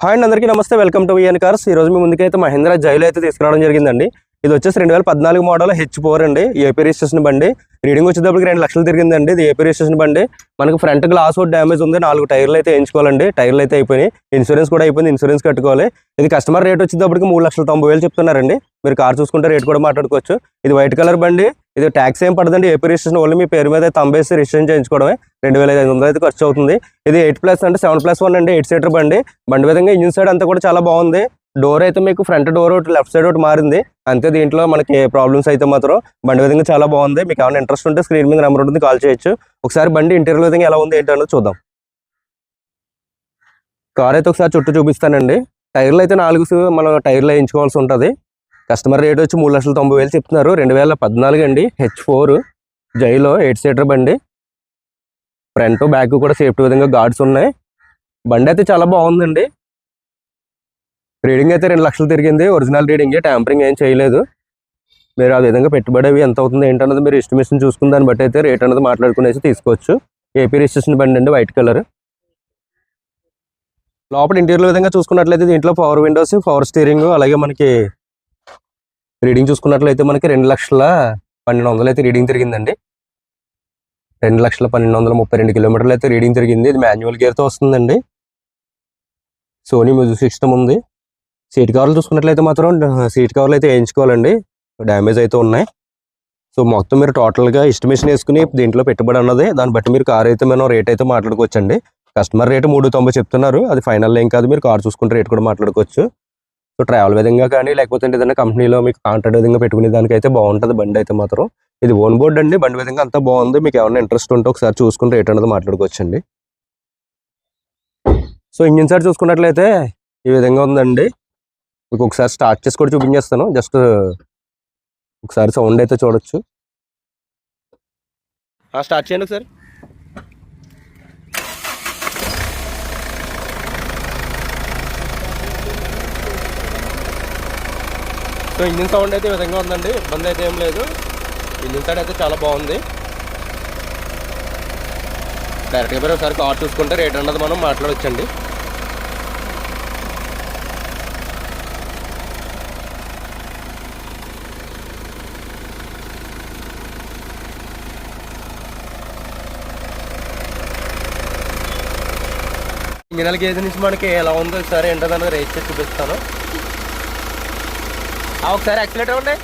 Hi అండి, అందరికీ నమస్తే. Welcome to VN cars. ఈ రోజు మీ ముందుకైతే మహేంద్ర జైలో అయితే తీసుకురావడం జరిగిందండి. ఇది వచ్చేసి 2014 మోడల్ H4 అండి. ఏపీ రిజిస్ట్రేషన్ బండి. రీడింగ్ వచ్చేటప్పటికి 2 లక్షలు తిరిగిందండి. ఇది ఏపీ రిజిస్ట్రేషన్ బండి. మనకు ఫ్రంట్ గ్లాస్ ఒకటి డ్యామేజ్ ఉంది. 4 టైర్లు అయితే వేయించుకోవాలండి. టైర్లు అయితే అయిపోయినాయి. ఇన్సూరెన్స్ కూడా అయిపోయింది. ఇన్సూరెన్స్ కట్టుకోవాలి. ఇది కస్టమర్ రేట్ వచ్చేటప్పటికి 3,90,000 చెప్తున్నారండి. మీరు కార్ చూసుకుంటే రేట్ కూడా మాట్లాడుకోవచ్చు. ఇది వైట్ కలర్ బండి. ఇది ట్యాక్స్ ఏం పడదండి. ఏపీ రిజిస్ట్రేషన్ ఓన్లీ మీ పేరు మీద తంబేసి రిజిస్ట్రేషన్ చేయించుకోవడమే. 2,500 అయితే ఖర్చు అవుతుంది. ఇది 8+ అంటే 7+1 అండి. 8 సీటర్ బండి. బండి విధంగా ఇంజిన్ సైడ్ అంతా కూడా చాలా బాగుంది. డోర్ అయితే మీకు ఫ్రంట్ డోర్ ఒకటి లెఫ్ట్ సైడ్ ఒకటి మారింది అంతే. దీంట్లో మనకి ప్రాబ్లమ్స్ అయితే మాత్రం బండి విధంగా చాలా బాగుంది. మీకు ఏమైనా ఇంట్రెస్ట్ ఉంటే స్క్రీన్ మీద నెంబర్ ఉంటుంది, కాల్ చేయొచ్చు. ఒకసారి బండి ఇంటీరియర్ విధంగా ఎలా ఉంది ఏంటి అన్నది చూద్దాం. కార్ అయితే ఒకసారి చుట్టూ చూపిస్తానండి. టైర్లు అయితే 4 మనం టైర్లు వేయించుకోవాల్సి ఉంటుంది. కస్టమర్ రేట్ వచ్చి 3,90,000 చెప్తున్నారు. 2014 అండి. H4 జైలో 8 సీటర్ బండి. ఫ్రంట్ బ్యాక్ కూడా సేఫ్టీ విధంగా గార్డ్స్ ఉన్నాయి. బండి అయితే చాలా బాగుందండి. రీడింగ్ అయితే 2 లక్షలు తిరిగింది. ఒరిజినల్ రీడింగ్, ట్యాంపరింగ్ ఏం చేయలేదు. మీరు ఆ విధంగా పెట్టుబడి అవి ఎంత అవుతుంది ఏంటన్నది మీరు ఎస్టిమేషన్ చూసుకుని దాన్ని బట్టి అయితే రేట్ అనేది మాట్లాడుకునేసి తీసుకోవచ్చు. ఏపీ రిజిస్ట్రేషన్ బండి అండి, వైట్ కలర్. లోపల ఇంటీరియర్ విధంగా చూసుకున్నట్లయితే దీంట్లో పవర్ విండోస్, పవర్ స్టీరింగ్, అలాగే మనకి రీడింగ్ చూసుకున్నట్లయితే మనకి 2,12,000 అయితే రీడింగ్ తిరిగిందండి. 2,12,32 కిలోమీటర్లు అయితే రీడింగ్ తిరిగింది. ఇది మాన్యువల్ గేర్తో వస్తుందండి. సోనీ మ్యూజిక్ సిస్టమ్ ఉంది. సీట్ కవర్లు చూసుకున్నట్లయితే మాత్రం సీట్ కవర్లు అయితే వేయించుకోవాలండి. డ్యామేజ్ అయితే ఉన్నాయి. సో మొత్తం మీరు టోటల్గా ఎస్టిమేషన్ వేసుకుని దీంట్లో పెట్టుబడి అన్నది దాన్ని బట్టి మీరు కార్ అయితే మనం రేట్ అయితే మాట్లాడుకోవచ్చండి. కస్టమర్ రేటు 3,90 చెప్తున్నారు. అది ఫైనల్ ఏం కాదు. మీరు కార్ చూసుకుంటే రేట్ కూడా మాట్లాడుకోవచ్చు. సో ట్రావెల్ విధంగా కానీ లేకపోతే ఏదైనా కంపెనీలో మీకు కాంట్రాక్ట్ విధంగా పెట్టుకునే దానికైతే బాగుంటుంది బండి అయితే మాత్రం. ఇది ఓన్ బోర్డ్ అండి. బండి విధంగా అంతా బాగుంది. మీకు ఏమైనా ఇంట్రెస్ట్ ఉంటే ఒకసారి చూసుకుని రేట్ అనేది మాట్లాడుకోవచ్చండి. సో ఇంజిన్ సైడ్ చూసుకున్నట్లయితే ఈ విధంగా ఉందండి. మీకు ఒకసారి స్టార్ట్ చేసి కూడా చూపించేస్తాను. జస్ట్ ఒకసారి సౌండ్ అయితే చూడొచ్చు. స్టార్ట్ చేయండి ఒకసారి. సో ఇంజిన్ సౌండ్ అయితే ఈ విధంగా ఉందండి. ఇబ్బంది అయితే ఏం లేదు. ఇంజిన్ సైడ్ అయితే చాలా బాగుంది. డైరెక్ట్గా మీరు ఒకసారి కార్ చూసుకుంటే రేట్ అన్నది మనం మాట్లాడవచ్చండి. ఇంజినల్ గేజ్ నుంచి మనకి ఎలా ఉందో ఒకసారి ఏంటో దాన్ని రేట్ చేసి చూపిస్తాను. ఒకసారి యాక్సిలేటర్ ఉండే